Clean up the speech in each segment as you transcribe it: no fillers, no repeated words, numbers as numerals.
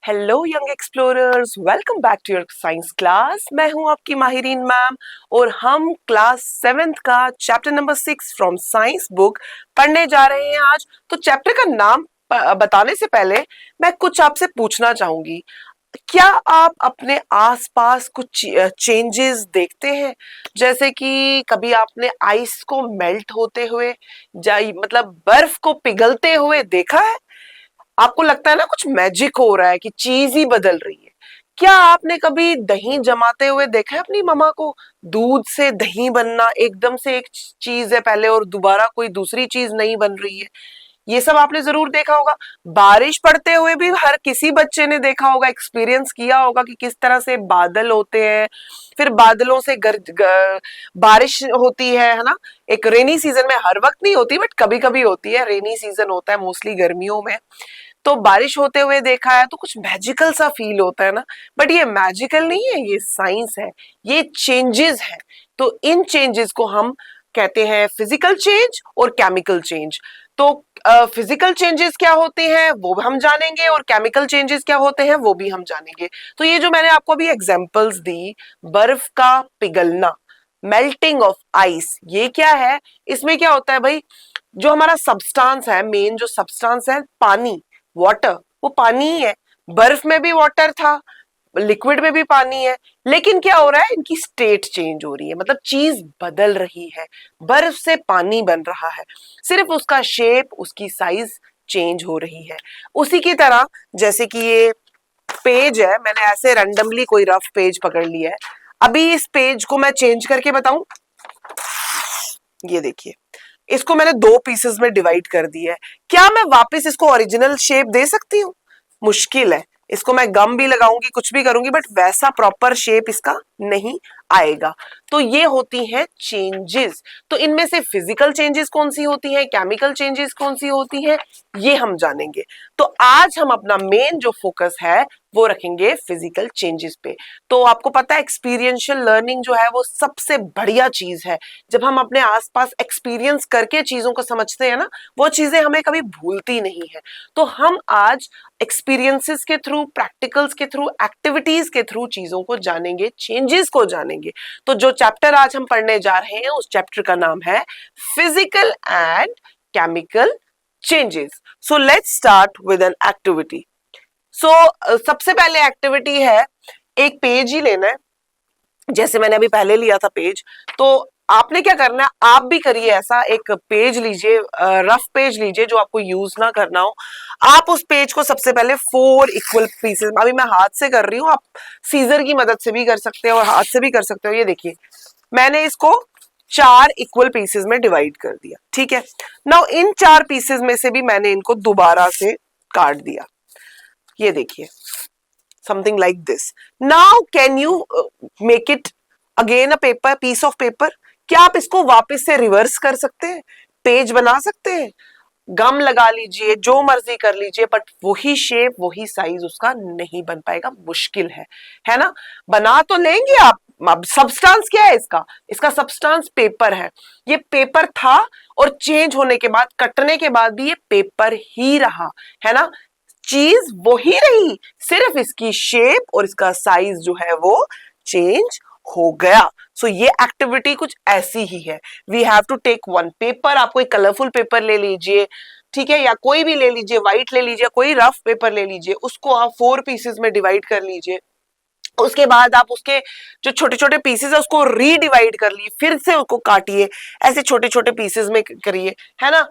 Hello young explorers, welcome back to your science class. मैं हूं आपकी माहिरीन मैम और हम क्लास 7th का chapter number 6 from science book पढ़ने जा रहे हैं आज। तो चैप्टर का नाम बताने से पहले मैं कुछ आपसे पूछना चाहूंगी। क्या आप अपने आसपास कुछ चेंजेस देखते हैं? जैसे कि कभी आपने आइस को मेल्ट होते हुए मतलब बर्फ को पिघलते हुए देखा है? आपको लगता है ना कुछ मैजिक हो रहा है कि चीज ही बदल रही है। क्या आपने कभी दही जमाते हुए देखा है अपनी मम्मा को? दूध से दही बनना, एकदम से एक चीज है पहले और दोबारा कोई दूसरी चीज नहीं बन रही है। ये सब आपने जरूर देखा होगा। बारिश पड़ते हुए भी हर किसी बच्चे ने देखा होगा, एक्सपीरियंस किया होगा कि किस तरह से बादल होते हैं, फिर बादलों से बारिश होती है ना। एक रेनी सीजन में, हर वक्त नहीं होती बट कभी कभी होती है। रेनी सीजन होता है मोस्टली गर्मियों में, तो बारिश होते हुए देखा है तो कुछ मैजिकल सा फील होता है ना। बट ये मैजिकल नहीं है, ये साइंस है, ये चेंजेस है। तो इन चेंजेस को हम कहते हैं फिजिकल चेंज और केमिकल चेंज। तो फिजिकल चेंजेस क्या होते हैं वो हम जानेंगे और केमिकल चेंजेस क्या होते हैं वो भी हम जानेंगे। तो ये जो मैंने आपको अभी एग्जांपल्स दी, बर्फ का पिघलना, मेल्टिंग ऑफ आइस, ये क्या है? इसमें क्या होता है भाई, जो हमारा सब्सटेंस है, मेन जो सब्सटेंस है पानी, वाटर, वो पानी ही है। बर्फ में भी वाटर था, लिक्विड में भी पानी है, लेकिन क्या हो रहा है, इनकी स्टेट चेंज हो रही है, मतलब चीज बदल रही है। बर्फ से पानी बन रहा है, सिर्फ उसका शेप, उसकी साइज चेंज हो रही है। उसी की तरह जैसे कि ये पेज है, मैंने ऐसे रैंडमली कोई रफ पेज पकड़ लिया है। अभी इस पेज को मैं चेंज करके बताऊं, ये देखिए, इसको मैंने दो पीसेस में डिवाइड कर दिया है। क्या मैं वापस इसको ओरिजिनल शेप दे सकती हूँ? मुश्किल है। इसको मैं गम भी लगाऊंगी, कुछ भी करूंगी, बट वैसा प्रॉपर शेप इसका नहीं आएगा। तो ये होती है चेंजेस। तो इनमें से फिजिकल चेंजेस कौन सी होती है, केमिकल चेंजेस कौन सी होती है, ये हम जानेंगे। तो आज हम अपना मेन जो फोकस है वो रखेंगे फिजिकल चेंजेस पे। तो आपको पता है एक्सपीरियंशियल लर्निंग जो है वो सबसे बढ़िया चीज है। जब हम अपने आसपास एक्सपीरियंस करके चीजों को समझते हैं ना, वो चीजें हमें कभी भूलती नहीं है। तो हम आज एक्सपीरियंसेस के थ्रू, प्रैक्टिकल्स के थ्रू, एक्टिविटीज के थ्रू चीजों को जानेंगे, चेंजेस को जानेंगे। तो जो चैप्टर आज हम पढ़ने जा रहे हैं उस चैप्टर का नाम है physical and chemical changes. So let's start with an activity. So सबसे पहले एक्टिविटी है, एक पेज ही लेना है, जैसे मैंने अभी पहले लिया था पेज। तो आपने क्या करना है, आप भी करिए ऐसा, एक पेज लीजिए, रफ पेज लीजिए जो आपको यूज ना करना हो। आप उस पेज को सबसे पहले 4 इक्वल पीसेस, अभी मैं हाथ से कर रही हूँ, आप सीजर की मदद से भी कर सकते हो और हाथ से भी कर सकते हो। ये देखिए, मैंने इसको 4 इक्वल पीसेस में डिवाइड कर दिया, ठीक है। नाउ इन 4 पीसेस में से भी मैंने इनको दोबारा से काट दिया। ये देखिए, something like this. Now can you make it again a paper, piece of paper? क्या आप इसको वापस से रिवर्स कर सकते हैं, पेज बना सकते हैं? गम लगा लीजिए, जो मर्जी कर लीजिए, बट वही शेप, वही साइज उसका नहीं बन पाएगा, मुश्किल है ना। बना तो लेंगे आप, अब सब्सटेंस क्या है इसका? इसका सब्सटेंस पेपर है। ये पेपर था और चेंज होने के बाद, कटने के बाद भी ये पेपर ही रहा, है ना। चीज वही रही, सिर्फ इसकी शेप और इसका साइज जो है वो चेंज हो गया। सो ये एक्टिविटी कुछ ऐसी ही है। We have to take one paper, आप कोई कलरफुल पेपर ले लीजिए, ठीक है, या कोई भी ले लीजिए, व्हाइट ले लीजिए, कोई रफ पेपर ले लीजिए, उसको आप 4 पीसेस में डिवाइड कर लीजिए। उसके बाद आप उसके जो छोटे छोटे पीसेस है उसको रीडिवाइड कर लिए, फिर से उसको काटिए, ऐसे छोटे छोटे पीसेस में करिए, है ना।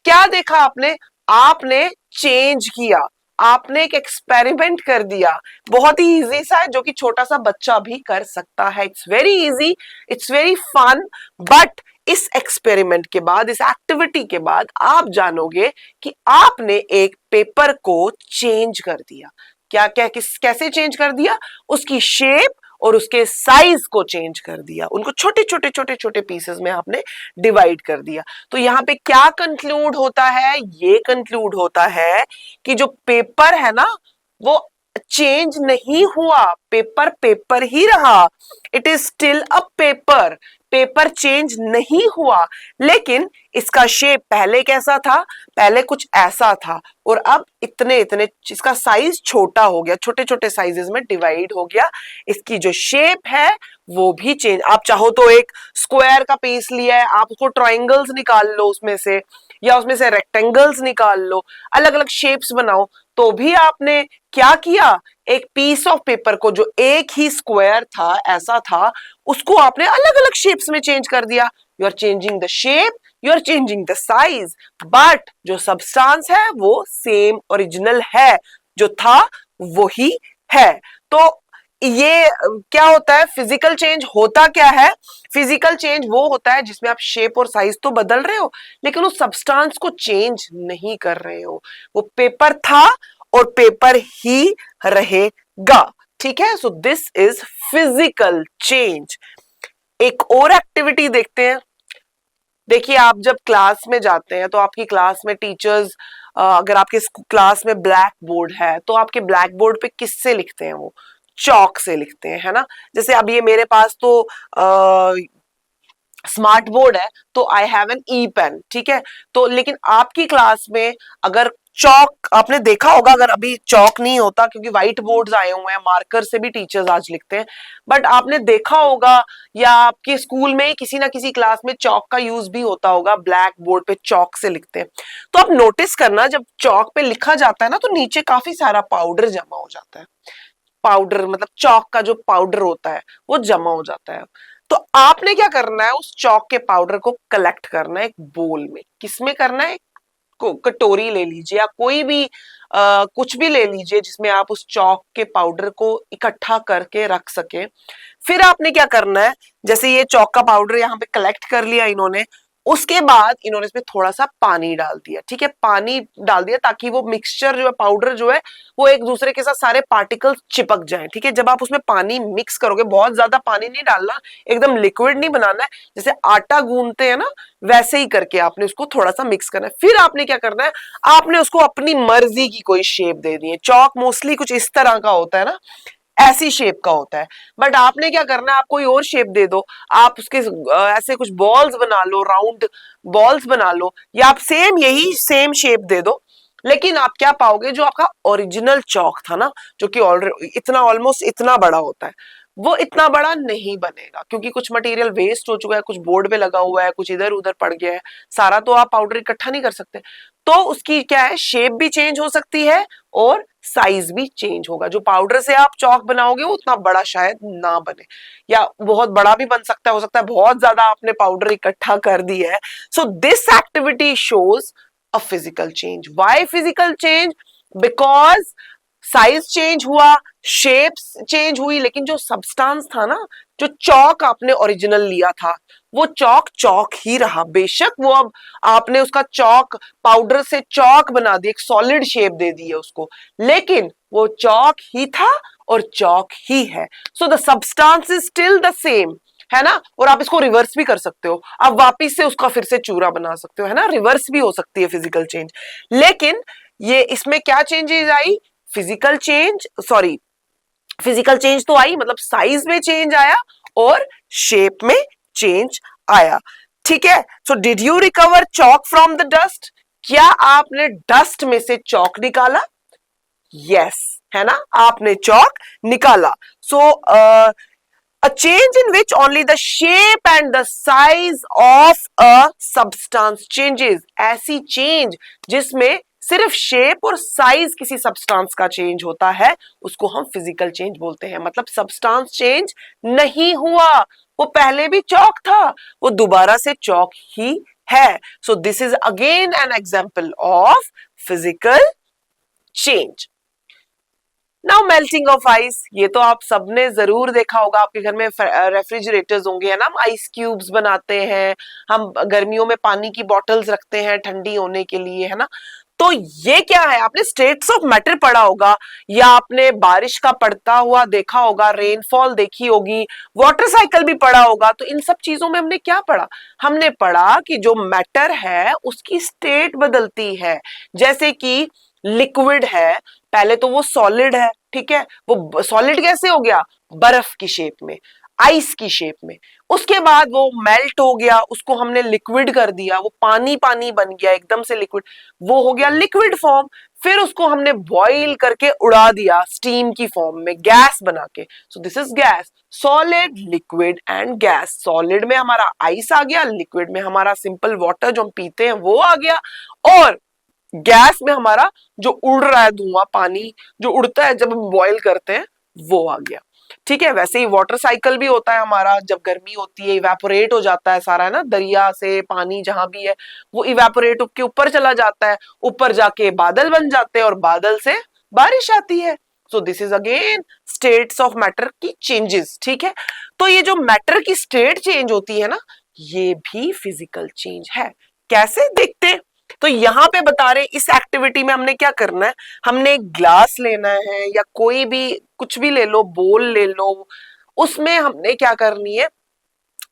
क्या देखा आपने? आपने चेंज किया, आपने एक एक्सपेरिमेंट कर दिया। बहुत ही इजी सा है, जो कि छोटा सा बच्चा भी कर सकता है। It's very easy, it's very fun. But इस एक्सपेरिमेंट के बाद, इस एक्टिविटी के बाद आप जानोगे कि आपने एक पेपर को चेंज कर दिया। क्या क्या कैसे चेंज कर दिया? उसकी शेप और उसके साइज को चेंज कर दिया, उनको छोटे छोटे छोटे छोटे पीसेस में आपने डिवाइड कर दिया। तो यहाँ पे क्या कंक्लूड होता है? ये कंक्लूड होता है कि जो पेपर है ना, वो चेंज नहीं हुआ, पेपर पेपर ही रहा, it is still a paper, paper change नहीं हुआ, लेकिन इसका शेप पहले कैसा था, पहले कुछ ऐसा था और अब इतने इतने इसका साइज छोटा हो गया, छोटे छोटे साइजेस में डिवाइड हो गया, इसकी जो शेप है वो भी चेंज, आप चाहो तो एक स्क्वायर का पीस लिया है, आप उसको ट्रायंगल्स निकाल लो उसमें से, या उसमें से रेक्टेंगल्स निकाल लो, अलग अलग शेप्स बनाओ, तो भी आपने क्या किया, एक पीस ऑफ पेपर को जो एक ही स्क्वायर था, ऐसा था, उसको आपने अलग अलग शेप्स में चेंज कर दिया, you are changing the shape, you are changing the size, but जो सब्सटेंस है वो सेम ओरिजिनल है, जो था वही है। तो ये क्या होता है, फिजिकल चेंज होता क्या है, फिजिकल चेंज वो होता है जिसमें आप शेप और साइज तो बदल रहे हो लेकिन उस सब्सटेंस को चेंज नहीं कर रहे हो, वो पेपर था और पेपर ही रहेगा, ठीक है। सो दिस इज फिजिकल चेंज। एक और एक्टिविटी देखते हैं। देखिए, आप जब क्लास में जाते हैं तो आपकी क्लास में टीचर्स, अगर आपके क्लास में ब्लैक बोर्ड है तो आपके ब्लैक बोर्ड पे किससे लिखते हैं, वो चौक से लिखते हैं, है ना। जैसे अब ये मेरे पास तो स्मार्ट बोर्ड है तो I have an E pen, ठीक है। तो लेकिन आपकी क्लास में अगर चौक, आपने देखा होगा, अगर अभी चौक नहीं होता क्योंकि व्हाइट बोर्ड्स आए हुए हैं, मार्कर से भी टीचर्स आज लिखते हैं, बट आपने देखा होगा या आपके स्कूल में किसी ना किसी क्लास में चौक का यूज भी होता होगा, ब्लैक बोर्ड पे चौक से लिखते हैं। तो आप नोटिस करना, जब चौक पे लिखा जाता है ना तो नीचे काफी सारा पाउडर जमा हो जाता है, पाउडर मतलब चौक का जो पाउडर होता है वो जमा हो जाता है। तो आपने क्या करना है, उस चौक के पाउडर को कलेक्ट करना है एक बोल में, किसमें करना है, कटोरी ले लीजिए या कोई भी कुछ भी ले लीजिए जिसमें आप उस चौक के पाउडर को इकट्ठा करके रख सके। फिर आपने क्या करना है, जैसे ये चौक का पाउडर यहाँ पे कलेक्ट कर लिया इन्होंने, उसके बाद इन्होंने इसमें थोड़ा सा पानी डाल दिया, ठीक है, पानी डाल दिया ताकि वो मिक्सचर जो है, पाउडर जो है, वो एक दूसरे के साथ सारे पार्टिकल्स चिपक जाएं, ठीक है। जब आप उसमें पानी मिक्स करोगे, बहुत ज्यादा पानी नहीं डालना, एकदम लिक्विड नहीं बनाना है, जैसे आटा गूंथते हैं ना वैसे ही करके आपने उसको थोड़ा सा मिक्स करना है। फिर आपने क्या करना है, आपने उसको अपनी मर्जी की कोई शेप दे दी है, चौक मोस्टली कुछ इस तरह का होता है ना, ऐसी शेप का होता है, बट आपने क्या करना है, आप कोई और शेप दे दो, आप उसके ऐसे कुछ बॉल्स बना लो, राउंड बॉल्स बना लो, या आप सेम यही सेम शेप दे दो, लेकिन आप क्या पाओगे, जो आपका ओरिजिनल चौक था ना, जो कि ऑलरेडी इतना ऑलमोस्ट इतना बड़ा होता है, वो इतना बड़ा नहीं बनेगा क्योंकि कुछ मटेरियल वेस्ट हो चुका है, कुछ बोर्ड पे लगा हुआ है, कुछ इधर उधर पड़ गया है, सारा तो आप पाउडर इकट्ठा नहीं कर सकते, तो उसकी क्या है, शेप भी चेंज हो सकती है और साइज भी चेंज होगा। जो पाउडर से आप चौक बनाओगे वो उतना बड़ा शायद ना बने, या बहुत बड़ा भी बन सकता है, हो सकता है बहुत ज्यादा आपने पाउडर इकट्ठा कर दी है। So this activity shows a physical change. Why physical change? Because size change हुआ, शेप चेंज हुई, लेकिन जो सब्सटेंस था ना, जो चौक आपने ओरिजिनल लिया था, वो चौक चौक ही रहा। बेशक वो अब आपने उसका चौक, पाउडर से चौक बना दी, एक सॉलिड शेप दे दी है उसको, लेकिन वो चौक ही था और चौक ही है। So the substance is still the same, है ना। और आप इसको रिवर्स भी कर सकते हो, आप वापिस से उसका फिर से चूरा बना सकते हो, है ना, रिवर्स भी हो सकती है फिजिकल चेंज। लेकिन ये इसमें क्या चेंजेस आई, physical change, sorry, physical change तो आई, मतलब साइज में चेंज आया और शेप में चेंज आया, ठीक है। So did you recover chalk from the dust? क्या आपने डस्ट में से चौक निकाला? यस, है ना, आपने चौक निकाला। सो a change in which only the shape and the size of a substance changes, ऐसी चेंज जिसमें सिर्फ शेप और साइज किसी सब्सटेंस का चेंज होता है उसको हम फिजिकल चेंज बोलते हैं। मतलब सब्सटेंस चेंज नहीं हुआ, वो पहले भी चौक था, वो दोबारा से चौक ही है। सो this is again an example of physical change. Now melting of ice, ये तो आप सबने जरूर देखा होगा, आपके घर में रेफ्रिजरेटर्स होंगे, है ना, हम आइस क्यूब्स बनाते हैं, हम गर्मियों में पानी की बॉटल्स रखते हैं ठंडी होने के लिए, है ना। तो ये क्या है, आपने स्टेट्स ऑफ मैटर पढ़ा होगा या आपने बारिश का पड़ता हुआ देखा होगा, रेनफॉल देखी होगी, वाटर साइकिल भी पढ़ा होगा। तो इन सब चीजों में हमने क्या पढ़ा, हमने पढ़ा कि जो मैटर है उसकी स्टेट बदलती है। जैसे कि लिक्विड है, पहले तो वो सॉलिड है, ठीक है, वो सॉलिड कैसे हो गया, बर्फ की शेप में, आइस की शेप में, उसके बाद वो मेल्ट हो गया, उसको हमने लिक्विड कर दिया, वो पानी पानी बन गया एकदम से लिक्विड, वो हो गया लिक्विड फॉर्म। फिर उसको हमने बॉईल करके उड़ा दिया स्टीम की फॉर्म में, गैस बना के। सो this is gas, solid, liquid and gas. Solid में हमारा आइस आ गया, लिक्विड में हमारा सिंपल वाटर जो हम पीते हैं वो आ गया, और गैस में हमारा जो उड़ रहा है धुआं, पानी जो उड़ता है जब हम बॉईल करते हैं वो आ गया। ठीक है, वैसे ही वाटर साइकिल भी होता है हमारा, जब गर्मी होती है इवेपोरेट हो जाता है सारा, है ना, दरिया से पानी जहां भी है वो इवेपोरेट के ऊपर चला जाता है, ऊपर जाके बादल बन जाते हैं और बादल से बारिश आती है। सो this is again states of matter की चेंजेस। ठीक है, तो ये जो मैटर की स्टेट चेंज होती है ना, ये भी फिजिकल चेंज है। कैसे, देखते हैं। तो यहाँ पे बता रहे इस एक्टिविटी में हमने क्या करना है, हमने एक ग्लास लेना है या कोई भी कुछ भी ले लो, बोल ले लो, उसमें हमने क्या करनी है,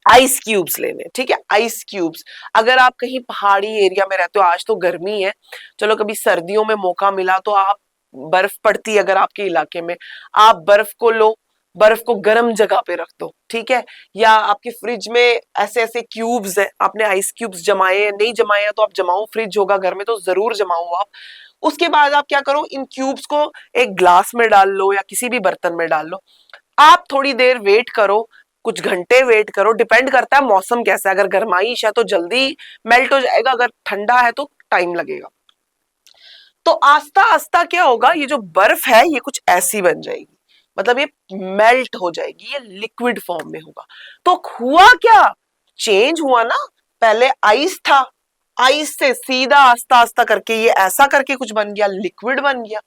आइस क्यूब्स लेने। ठीक है, आइस क्यूब्स। अगर आप कहीं पहाड़ी एरिया में रहते हो, आज तो गर्मी है, चलो कभी सर्दियों में मौका मिला तो आप, बर्फ पड़ती है अगर आपके इलाके में, आप बर्फ को लो, बर्फ को गर्म जगह पे रख दो। ठीक है, या आपके फ्रिज में ऐसे ऐसे क्यूब्स है, आपने आइस क्यूब्स जमाए हैं, नहीं जमाए हैं तो आप जमाओ, फ्रिज होगा घर में तो जरूर जमाओ आप। उसके बाद आप क्या करो, इन क्यूब्स को एक ग्लास में डाल लो या किसी भी बर्तन में डाल लो, आप थोड़ी देर वेट करो, कुछ घंटे वेट करो, डिपेंड करता है मौसम कैसा है, अगर गर्माइश है तो जल्दी मेल्ट हो जाएगा, अगर ठंडा है तो टाइम लगेगा। तो आस्ता आस्ता क्या होगा, ये जो बर्फ है ये कुछ ऐसी बन जाएगी, मतलब ये मेल्ट हो जाएगी, ये लिक्विड फॉर्म में होगा। तो हुआ क्या, चेंज हुआ ना, पहले आइस था, आइस से सीधा आस्ता आस्ता करके ये ऐसा करके कुछ बन गया, लिक्विड बन गया,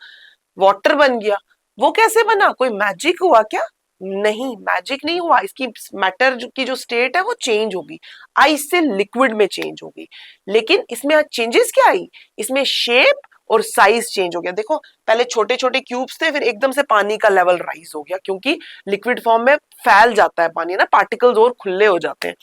वाटर बन गया। वो कैसे बना, कोई मैजिक हुआ क्या, नहीं, मैजिक नहीं हुआ, इसकी मैटर की जो स्टेट है वो चेंज होगी, आइस से लिक्विड में चेंज होगी। लेकिन इसमें चेंजेस क्या आई, इसमें शेप और साइज चेंज हो गया। देखो पहले छोटे छोटे क्यूब्स थे, फिर एकदम से पानी का लेवल राइज हो गया, क्योंकि लिक्विड फॉर्म में फैल जाता है पानी ना, पार्टिकल्स और खुले हो जाते हैं।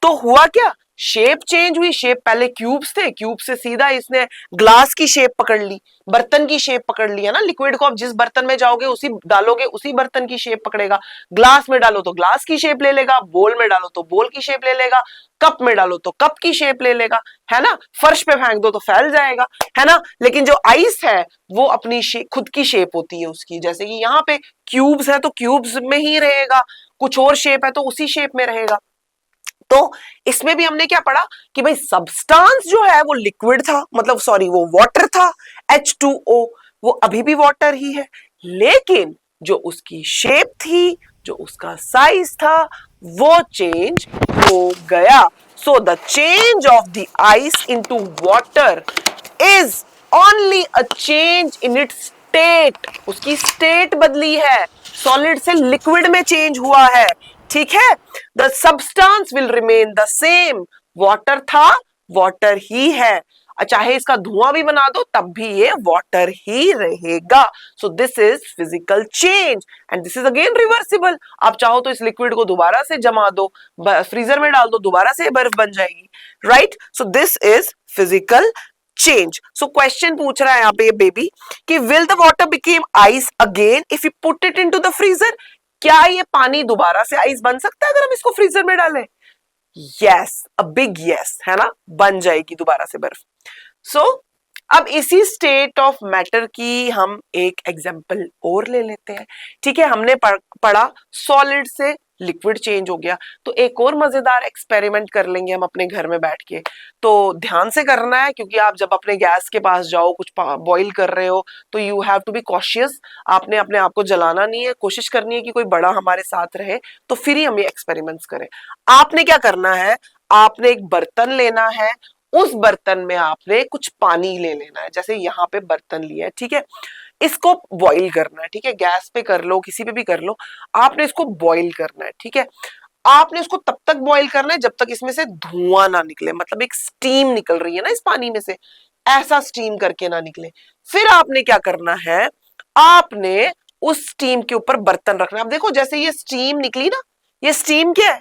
तो हुआ क्या, शेप चेंज हुई, शेप पहले क्यूब्स थे, क्यूब से सीधा इसने ग्लास की शेप पकड़ ली, बर्तन की शेप पकड़ ली, है ना, लिक्विड को आप जिस बर्तन में जाओगे उसी डालोगे उसी बर्तन की शेप पकड़ेगा, ग्लास में डालो तो ग्लास की शेप ले लेगा, बोल में डालो तो बोल की शेप ले लेगा, कप में डालो तो कप की शेप ले लेगा, है ना, फर्श पे फेंक दो तो फैल जाएगा, है ना। लेकिन जो आइस है वो अपनी खुद की शेप होती है उसकी, जैसे कि यहाँ पे क्यूब्स है तो क्यूब्स में ही रहेगा, कुछ और शेप है तो उसी शेप में रहेगा। तो इसमें भी हमने क्या पढ़ा कि भाई सब्सटेंस जो है वो लिक्विड था, मतलब सॉरी वो वाटर था, H2O, वो अभी भी वाटर ही है, लेकिन जो उसकी शेप थी, जो उसका साइज था, वो चेंज हो गया। So the change of the ice into water is only a change in its state, उसकी स्टेट बदली है, सॉलिड से लिक्विड में चेंज हुआ है। ठीक है, the substance will remain the same, water था वाटर ही है, चाहे इसका धुआं भी बना दो तब भी ये वाटर ही रहेगा। So this is physical change and this is again reversible. आप चाहो तो इस लिक्विड को दोबारा से जमा दो, फ्रीजर में डाल दो, दोबारा से बर्फ बन जाएगी, right. So this is physical change. So question पूछ रहा है यहाँ पे बेबी कि will the water became ice again if you put it into the freezer, क्या ये पानी दोबारा से आइस बन सकता है अगर हम इसको फ्रीजर में डालें? यस, अ बिग यस, है ना, बन जाएगी दोबारा से बर्फ। सो अब इसी स्टेट ऑफ मैटर की हम एक एग्जांपल और ले लेते हैं। ठीक है, हमने पढ़ा सॉलिड से लिक्विड चेंज हो गया, तो एक और मजेदार एक्सपेरिमेंट कर लेंगे हम अपने घर में बैठ के। तो ध्यान से करना है, क्योंकि आप जब अपने गैस के पास जाओ कुछ बॉईल कर रहे हो तो you have to be cautious, आपने अपने आप को जलाना नहीं है, कोशिश करनी है कि कोई बड़ा हमारे साथ रहे तो फिर ही हम ये एक्सपेरिमेंट्स करें। आपने क्या करना है, आपने एक बर्तन लेना है, उस बर्तन में आपने कुछ पानी ले लेना है, जैसे यहाँ पे बर्तन लिया है, ठीक है, इसको बॉईल करना है। ठीक है, गैस पे कर लो, किसी पे भी कर लो, आपने इसको बॉईल करना है। ठीक है, आपने इसको तब तक बॉईल करना है जब तक इसमें से धुआं ना निकले, मतलब एक स्टीम निकल रही है ना इस पानी में से, ऐसा स्टीम करके ना निकले। फिर आपने क्या करना है, आपने उस स्टीम के ऊपर बर्तन रखना है। अब देखो जैसे ये स्टीम निकली ना, ये स्टीम क्या है,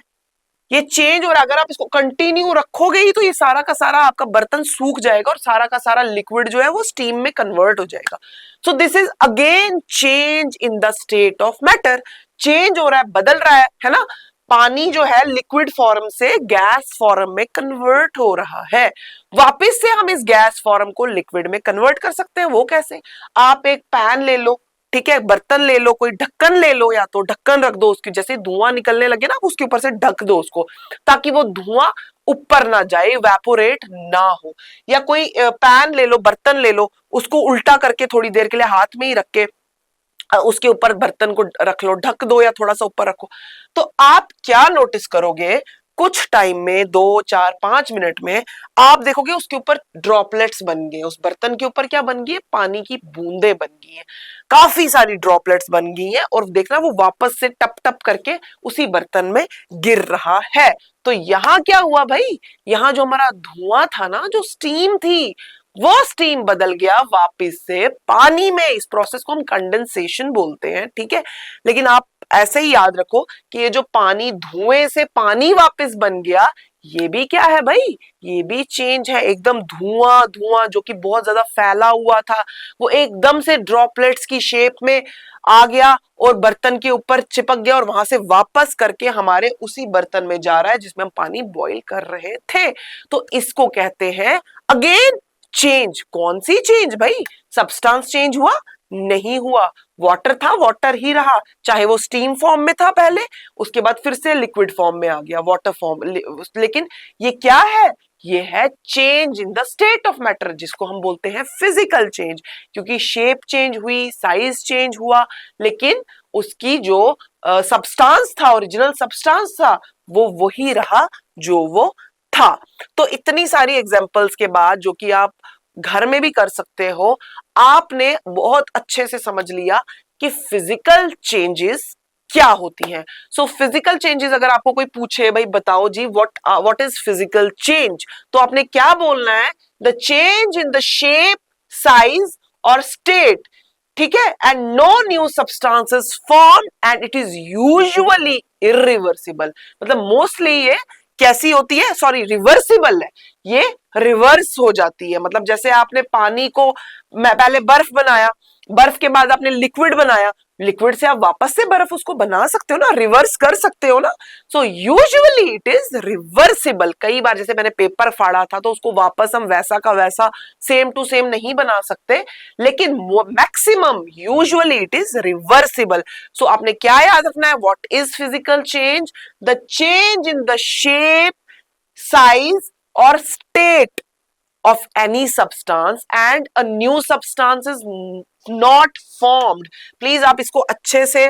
ये चेंज हो रहा है। अगर आप इसको कंटिन्यू रखोगे ही तो ये सारा का सारा आपका बर्तन सूख जाएगा और सारा का सारा लिक्विड जो है वो स्टीम में कन्वर्ट हो जाएगा। सो this is again change in the state of matter. Change हो रहा है, बदल रहा है ना। पानी जो है लिक्विड फॉर्म से गैस फॉर्म में कन्वर्ट हो रहा है। वापस से हम इस गैस फॉर्म को लिक्विड में कन्वर्ट कर सकते हैं। वो कैसे? आप एक पैन ले लो, ठीक है, बर्तन ले लो, कोई ढक्कन ले लो, या तो ढक्कन रख दो उसकी, जैसे धुआं निकलने लगे ना उसके ऊपर से ढक दो उसको, ताकि वो धुआं ऊपर ना जाए, इवेपोरेट ना हो। या कोई पैन ले लो, बर्तन ले लो, उसको उल्टा करके थोड़ी देर के लिए हाथ में ही रख के उसके ऊपर बर्तन को रख लो, ढक दो या थोड़ा सा ऊपर रखो। तो आप क्या नोटिस करोगे, कुछ टाइम में 2, 4, 5 मिनट में आप देखोगे उसके ऊपर ड्रॉपलेट्स बन गए। उस बर्तन के ऊपर क्या बन गई है? पानी की बूंदे बन गई है, काफी सारी ड्रॉपलेट्स बन गई हैं। और देखना वो वापस से टप टप करके उसी बर्तन में गिर रहा है। तो यहाँ क्या हुआ भाई? यहाँ जो हमारा धुआं था ना, जो स्टीम थी, वो स्टीम बदल गया वापस से पानी में। इस प्रोसेस को हम कंडेंसेशन बोलते हैं, ठीक है। लेकिन आप ऐसे ही याद रखो कि ये जो पानी, धुएं से पानी वापस बन गया, ये भी क्या है भाई? ये भी चेंज है। एकदम धुआं धुआं जो कि बहुत ज्यादा फैला हुआ था, वो एकदम से ड्रॉपलेट्स की शेप में आ गया और बर्तन के ऊपर चिपक गया और वहां से वापस करके हमारे उसी बर्तन में जा रहा है जिसमें हम पानी बॉईल कर रहे थे। तो इसको कहते हैं अगेन चेंज। कौन सी चेंज भाई? सब्सटेंस चेंज हुआ? नहीं हुआ। वाटर था, वाटर ही रहा, चाहे वो स्टीम फॉर्म में था पहले, उसके बाद फिर से लिक्विड फॉर्म में आ गया, वाटर फॉर्म। लेकिन ये क्या है? ये है change in the state of matter, जिसको हम बोलते हैं फिजिकल चेंज। क्योंकि शेप चेंज हुई, साइज चेंज हुआ, लेकिन उसकी जो सब्सटेंस था, ओरिजिनल सब्सटेंस था, वो वही रहा जो वो था। तो इतनी सारी एग्जांपल्स के बाद, जो कि आप घर में भी कर सकते हो, आपने बहुत अच्छे से समझ लिया कि फिजिकल चेंजेस क्या होती हैं। सो फिजिकल चेंजेस अगर आपको कोई पूछे, भाई बताओ जी व्हाट इज फिजिकल चेंज, तो आपने क्या बोलना है? The change in the shape, size और स्टेट, ठीक है, and no new substances form and it is usually irreversible. मतलब मोस्टली ये कैसी होती है? सॉरी, रिवर्सिबल है, ये रिवर्स हो जाती है। मतलब जैसे आपने पानी को, पहले बर्फ बनाया, बर्फ के बाद आपने लिक्विड बनाया, लिक्विड से आप वापस से बर्फ उसको बना सकते हो ना, रिवर्स कर सकते हो ना। So usually it is reversible. कई बार जैसे मैंने पेपर फाड़ा था तो उसको वापस हम वैसा का वैसा सेम टू सेम नहीं बना सकते, लेकिन maximum usually it is reversible. So आपने क्या याद रखना है? What is physical change? The change in the shape, size or state of any substance and a new substance is not formed. Please आप इसको अच्छे से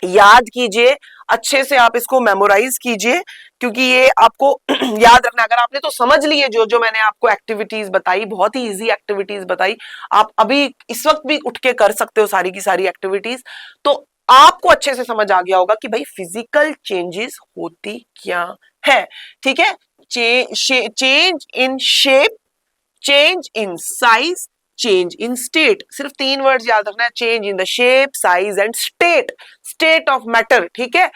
याद कीजिए, अच्छे से आप इसको मेमोराइज कीजिए, क्योंकि ये आपको याद रखना। अगर आपने तो समझ लिए जो जो मैंने आपको एक्टिविटीज बताई, बहुत ही इजी एक्टिविटीज बताई, आप अभी इस वक्त भी उठ के कर सकते हो सारी की सारी एक्टिविटीज, तो आपको अच्छे से समझ आ गया होगा कि भाई फिजिकल चेंजेस होती क्या है। ठीक है, change in shape, change in size, change in state. सिर्फ 3 वर्ड्स याद रखना है, change in the shape, size and state, state of matter. ठीक है,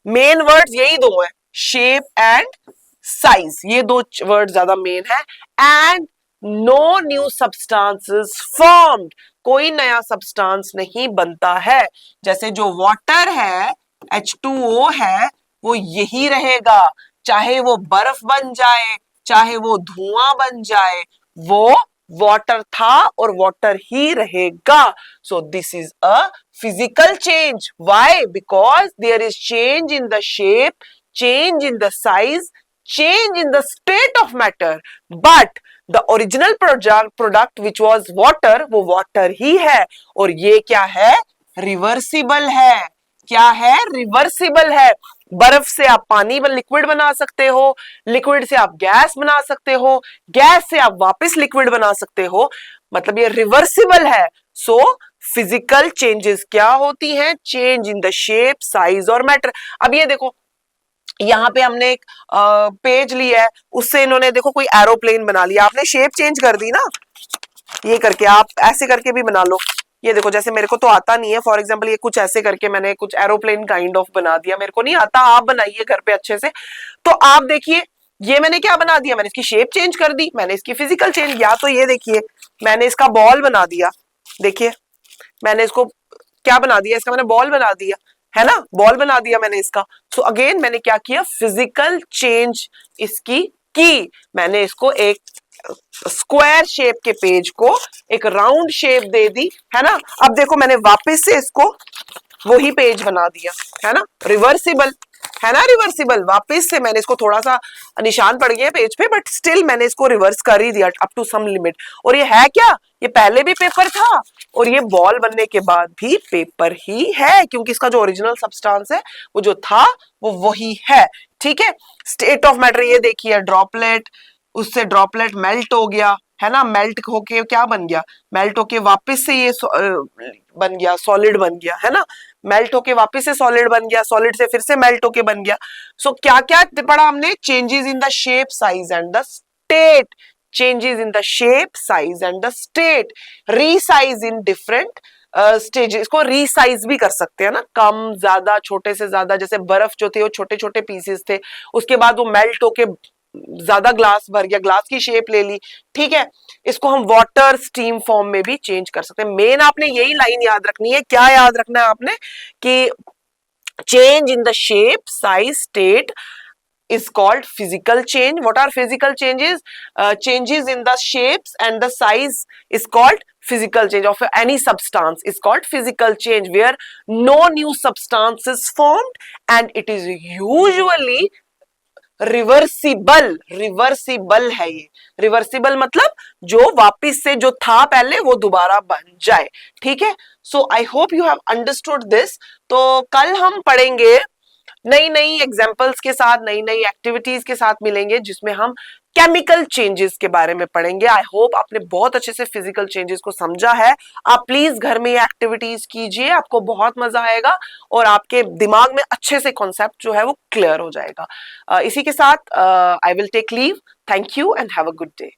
मेन वर्ड्स यही दो है, शेप एंड साइज, ये 2 वर्ड ज्यादा मेन है। And no new substances formed, कोई नया सब्सटेंस नहीं बनता है। जैसे जो वाटर है, H2O है, वो यही रहेगा, चाहे वो बर्फ बन जाए, चाहे वो धुआं बन जाए, वो वाटर था और वाटर ही रहेगा। So this is a physical change. Why? Because there is change in the shape, change in the size, change in the state of matter, but the original product which was water, वो water ही है। और ये क्या है? Reversible है। क्या है? रिवर्सिबल है। बर्फ से आप पानी लिक्विड बना सकते हो, लिक्विड से आप गैस बना सकते हो, गैस से आप वापस लिक्विड बना सकते हो, मतलब ये रिवर्सिबल है। सो फिजिकल चेंजेस क्या होती हैं? Change in the shape, size और मैटर। अब ये देखो, यहाँ पे हमने एक पेज लिया है, उससे इन्होंने देखो कोई एरोप्लेन बना लिया, आपने शेप चेंज कर दी ना, ये करके, आप ऐसे करके भी बना लो, ये देखो, जैसे मेरे को तो आता नहीं है, फॉर एग्जाम्पल ये कुछ ऐसे करके मैंने कुछ एरोप्लेन काइंड ऑफ बना दिया, मेरे को नहीं आता, आप बनाइए घर पे अच्छे से। तो आप देखिए ये मैंने क्या बना दिया, मैंने इसकी शेप चेंज कर दी, मैंने इसकी फिजिकल चेंज, या तो ये देखिए मैंने इसका बॉल बना दिया, देखिए मैंने इसको क्या बना दिया, इसका मैंने बॉल बना दिया, है ना, बॉल बना दिया मैंने इसका। सो अगेन मैंने क्या किया, फिजिकल चेंज इसकी की, मैंने इसको एक स्क्वायर शेप के पेज को एक राउंड शेप दे दी, है ना। अब देखो मैंने वापस से इसको वही पेज बना दिया, है ना, रिवर्सिबल, है ना, रिवर्सिबल। वापस से मैंने इसको थोड़ा सा निशान पड़ गया पेज पे, बट स्टिल मैंने इसको रिवर्स कर ही दिया अप टू सम लिमिट। और ये है क्या, ये पहले भी पेपर था और ये बॉल बनने के बाद भी पेपर ही है, क्योंकि इसका जो ओरिजिनल सब्सटेंस है वो जो था वो वही है, ठीक है। स्टेट ऑफ मैटर ये देखिए, ड्रॉपलेट, उससे ड्रॉपलेट मेल्ट हो गया, है ना, मेल्ट होके क्या बन गया, मेल्ट होके वापस से ये बन गया, सॉलिड बन गया, है ना, मेल्ट होके वापस से सॉलिड बन गया, सॉलिड से फिर से मेल्ट होके बन गया। सो क्या क्या पढ़ा हमने, changes in the shape, size and the state, changes in the shape, size and the state, resize in different stages, को रीसाइज भी कर सकते हैं ना, कम ज्यादा, छोटे से ज्यादा, जैसे बर्फ जो थे वो छोटे छोटे पीसेस थे, उसके बाद वो मेल्ट होके ज्यादा ग्लास भर गया, ग्लास की शेप ले ली, ठीक है। इसको हम वाटर स्टीम फॉर्म में भी चेंज कर सकते हैं। मेन आपने यही लाइन याद रखनी है, क्या याद रखना है आपने, कि change in the shape, size, state is called physical change. What are physical changes? Changes in the shapes and the size is called physical change of any substance is called physical change, where no new substance is formed and it is usually reversible, reversible है ये, reversible मतलब जो वापिस से जो था पहले वो दोबारा बन जाए, ठीक है। So I hope you have understood this. तो कल हम पढ़ेंगे नई नई एग्जाम्पल्स के साथ, नई नई एक्टिविटीज के साथ मिलेंगे, जिसमें हम केमिकल चेंजेस के बारे में पढ़ेंगे। आई होप आपने बहुत अच्छे से फिजिकल चेंजेस को समझा है। आप प्लीज घर में ये एक्टिविटीज कीजिए, आपको बहुत मजा आएगा और आपके दिमाग में अच्छे से कॉन्सेप्ट जो है वो क्लियर हो जाएगा। इसी के साथ I will take leave. Thank you and have a good day.